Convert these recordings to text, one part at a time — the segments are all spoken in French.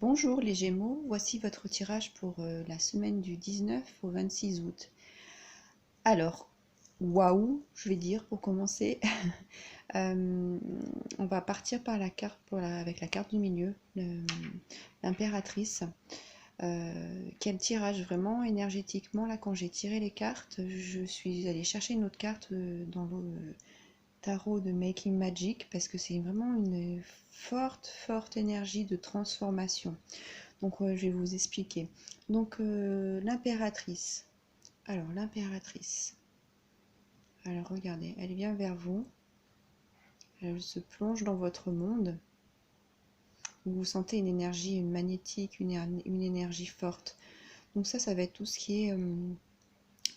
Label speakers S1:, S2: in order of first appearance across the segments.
S1: Bonjour les Gémeaux, voici votre tirage pour la semaine du 19 au 26 août. Alors, waouh, je vais dire pour commencer. Euh, on va partir par la carte avec la carte du milieu, l'impératrice. Quel tirage vraiment énergétiquement là quand j'ai tiré les cartes, je suis allée chercher une autre carte dans le tarot de Making Magic parce que c'est vraiment une forte énergie de transformation. Donc je vais vous expliquer. Donc l'impératrice. Alors l'impératrice. Alors regardez, elle vient vers vous. Elle se plonge dans votre monde. Vous sentez une énergie magnétique, une énergie forte. Donc ça va être tout ce qui est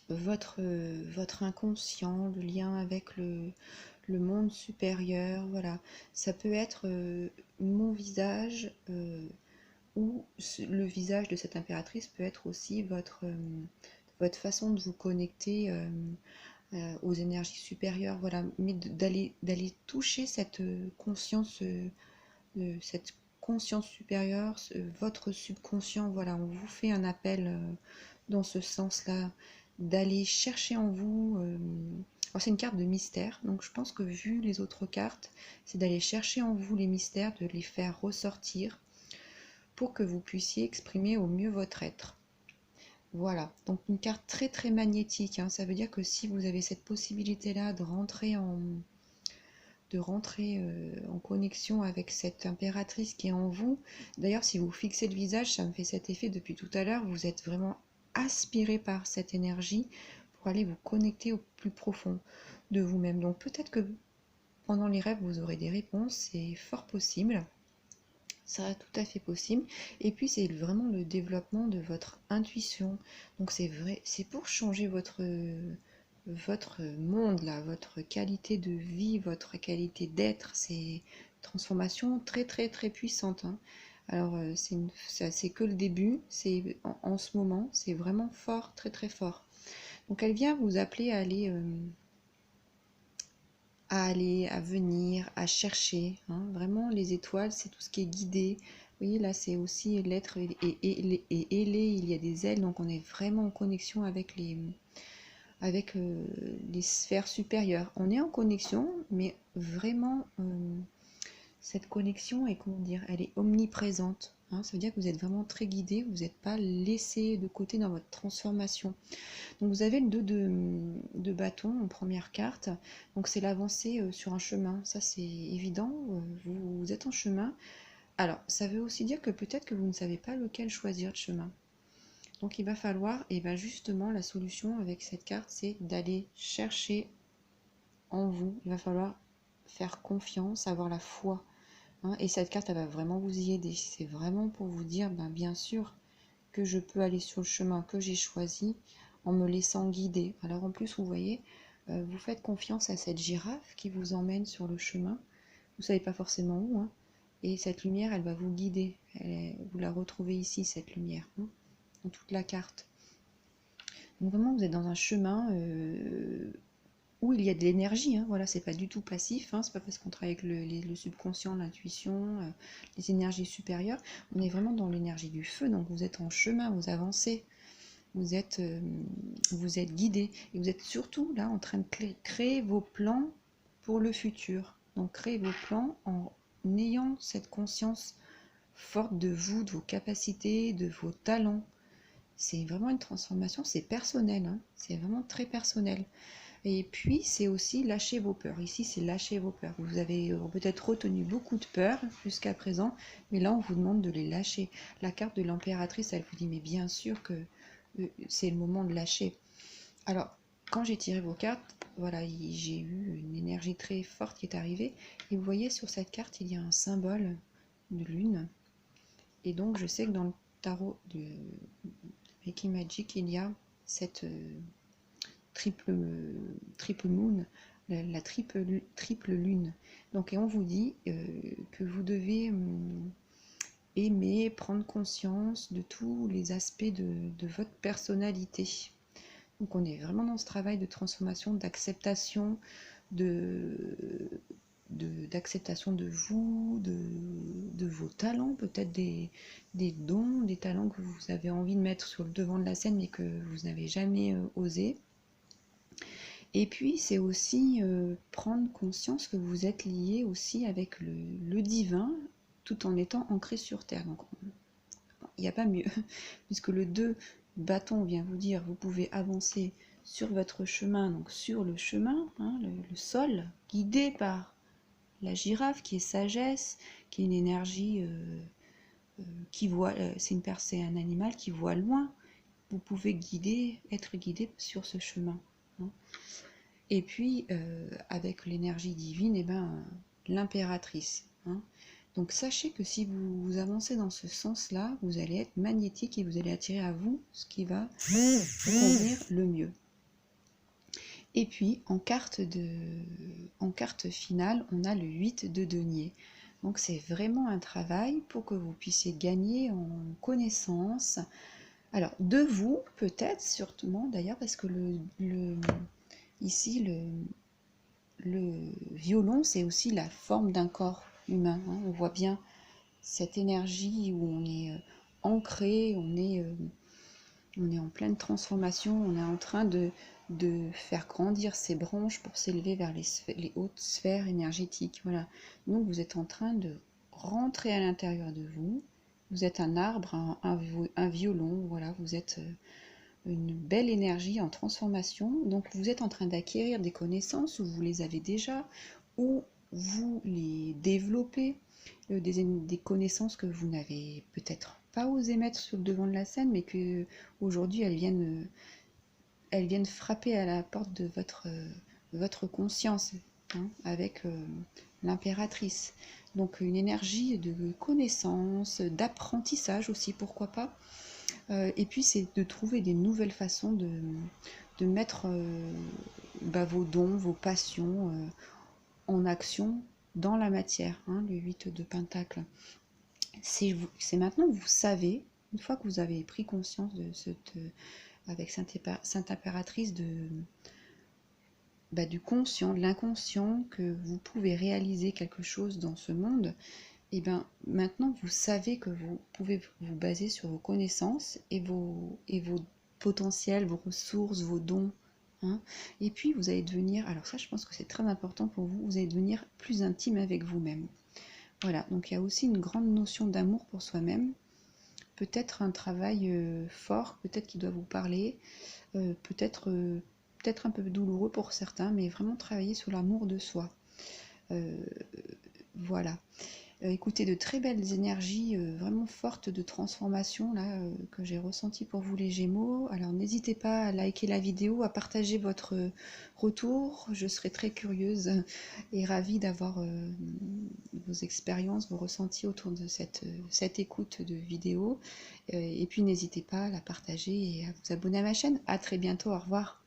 S1: votre inconscient, le lien avec le monde supérieur. Voilà. Ça peut être mon visage ou le visage de cette impératrice peut être aussi votre façon de vous connecter aux énergies supérieures, voilà, mais d'aller toucher cette conscience supérieure, votre subconscient, voilà, on vous fait un appel dans ce sens-là, d'aller chercher en vous. Alors c'est une carte de mystère, donc je pense que vu les autres cartes, c'est d'aller chercher en vous les mystères, de les faire ressortir pour que vous puissiez exprimer au mieux votre être. Voilà, donc une carte très magnétique, hein. Ça veut dire que si vous avez cette possibilité-là de rentrer en connexion avec cette impératrice qui est en vous, d'ailleurs si vous fixez le visage, ça me fait cet effet depuis tout à l'heure, vous êtes vraiment aspiré par cette énergie pour aller vous connecter au plus profond de vous-même. Donc peut-être que pendant les rêves, vous aurez des réponses, c'est fort possible. Ça, tout à fait possible. Et puis, c'est vraiment le développement de votre intuition. Donc, c'est vrai, c'est pour changer votre monde, là, votre qualité de vie, votre qualité d'être. C'est une transformation très puissante, hein. Alors, c'est que le début. C'est en ce moment, c'est vraiment fort, très fort. Donc, elle vient vous appeler à venir, à chercher, hein. Vraiment, les étoiles, c'est tout ce qui est guidé. Vous voyez, là, c'est aussi l'être et ailé, il y a des ailes, donc on est vraiment en connexion avec les sphères supérieures. On est en connexion, mais vraiment, cette connexion est, comment dire, elle est omniprésente, hein. Ça veut dire que vous êtes vraiment très guidé, vous n'êtes pas laissé de côté dans votre transformation. Donc vous avez le 2 de bâton en première carte. Donc c'est l'avancée sur un chemin. Ça c'est évident. Vous êtes en chemin. Alors ça veut aussi dire que peut-être que vous ne savez pas lequel choisir de chemin. Donc il va falloir, et bien justement la solution avec cette carte, c'est d'aller chercher en vous. Il va falloir faire confiance, avoir la foi, hein. Et cette carte, elle va vraiment vous y aider. C'est vraiment pour vous dire, ben, bien sûr, que je peux aller sur le chemin que j'ai choisi en me laissant guider. Alors en plus, vous voyez, vous faites confiance à cette girafe qui vous emmène sur le chemin. Vous ne savez pas forcément où, hein. Et cette lumière, elle va vous guider. Vous la retrouvez ici, cette lumière, hein, dans toute la carte. Donc vraiment, vous êtes dans un chemin où il y a de l'énergie, hein. Voilà, c'est pas du tout passif, hein. C'est pas parce qu'on travaille avec le subconscient, l'intuition, les énergies supérieures. On est vraiment dans l'énergie du feu, donc vous êtes en chemin, vous avancez. Vous êtes, euh, vous êtes guidé et vous êtes surtout là en train de créer vos plans pour le futur. Donc créez vos plans en ayant cette conscience forte de vous, de vos capacités, de vos talents. C'est vraiment une transformation, c'est personnel, hein. C'est vraiment très personnel. Et puis c'est aussi lâcher vos peurs. Ici c'est lâcher vos peurs. Vous avez peut-être retenu beaucoup de peurs jusqu'à présent, mais là on vous demande de les lâcher. La carte de l'impératrice, elle vous dit mais bien sûr que c'est le moment de lâcher. Alors, quand j'ai tiré vos cartes, voilà, j'ai eu une énergie très forte qui est arrivée. Et vous voyez, sur cette carte, il y a un symbole de lune. Et donc, je sais que dans le tarot de Making Magic, il y a cette triple, triple moon, la triple lune. Donc, et on vous dit que vous devez aimer, prendre conscience de tous les aspects de votre personnalité. Donc on est vraiment dans ce travail de transformation, d'acceptation, de, d'acceptation de vous, de vos talents, peut-être des dons, des talents que vous avez envie de mettre sur le devant de la scène mais que vous n'avez jamais osé. Et puis c'est aussi prendre conscience que vous êtes lié aussi avec le divin tout en étant ancré sur Terre. Donc il n'y a pas mieux, puisque le 2 bâton vient vous dire vous pouvez avancer sur votre chemin, donc sur le chemin, hein, le sol, guidé par la girafe qui est sagesse, qui est une énergie qui voit, c'est un animal qui voit loin. Vous pouvez être guidé sur ce chemin. Hein. Et puis avec l'énergie divine, et l'impératrice. Hein. Donc sachez que si vous avancez dans ce sens-là, vous allez être magnétique et vous allez attirer à vous ce qui va vous convenir le mieux. Et puis en carte finale, on a le 8 de denier. Donc c'est vraiment un travail pour que vous puissiez gagner en connaissance. Alors de vous, peut-être, surtout d'ailleurs, parce que ici le violon, c'est aussi la forme d'un corps humain. Hein. On voit bien cette énergie où on est ancré, on est en pleine transformation, on est en train de faire grandir ses branches pour s'élever vers les hautes sphères énergétiques. Voilà. Donc vous êtes en train de rentrer à l'intérieur de vous. Vous êtes un arbre, un violon, voilà, vous êtes une belle énergie en transformation. Donc vous êtes en train d'acquérir des connaissances, ou vous les avez déjà, ou vous les développez, des connaissances que vous n'avez peut-être pas osé mettre sur le devant de la scène, mais que aujourd'hui elles viennent frapper à la porte de votre conscience, hein, avec l'impératrice. Donc une énergie de connaissance, d'apprentissage aussi, pourquoi pas. Et puis c'est de trouver des nouvelles façons de mettre vos dons, vos passions en action dans la matière, hein, le 8 de Pentacle. C'est maintenant que vous savez, une fois que vous avez pris conscience de avec Sainte Impératrice du conscient, de l'inconscient, que vous pouvez réaliser quelque chose dans ce monde, et maintenant vous savez que vous pouvez vous baser sur vos connaissances et vos potentiels, vos ressources, vos dons. Hein. Et puis vous allez devenir, alors ça je pense que c'est très important pour vous, vous allez devenir plus intime avec vous-même. Voilà, donc il y a aussi une grande notion d'amour pour soi-même, peut-être un travail fort, peut-être qui doit vous parler, peut-être un peu douloureux pour certains, mais vraiment travailler sur l'amour de soi. Voilà. Écoutez, de très belles énergies vraiment fortes de transformation là, que j'ai ressenties pour vous les Gémeaux. Alors n'hésitez pas à liker la vidéo, à partager votre retour. Je serai très curieuse et ravie d'avoir vos expériences, vos ressentis autour de cette écoute de vidéo. Et puis n'hésitez pas à la partager et à vous abonner à ma chaîne. À très bientôt, au revoir.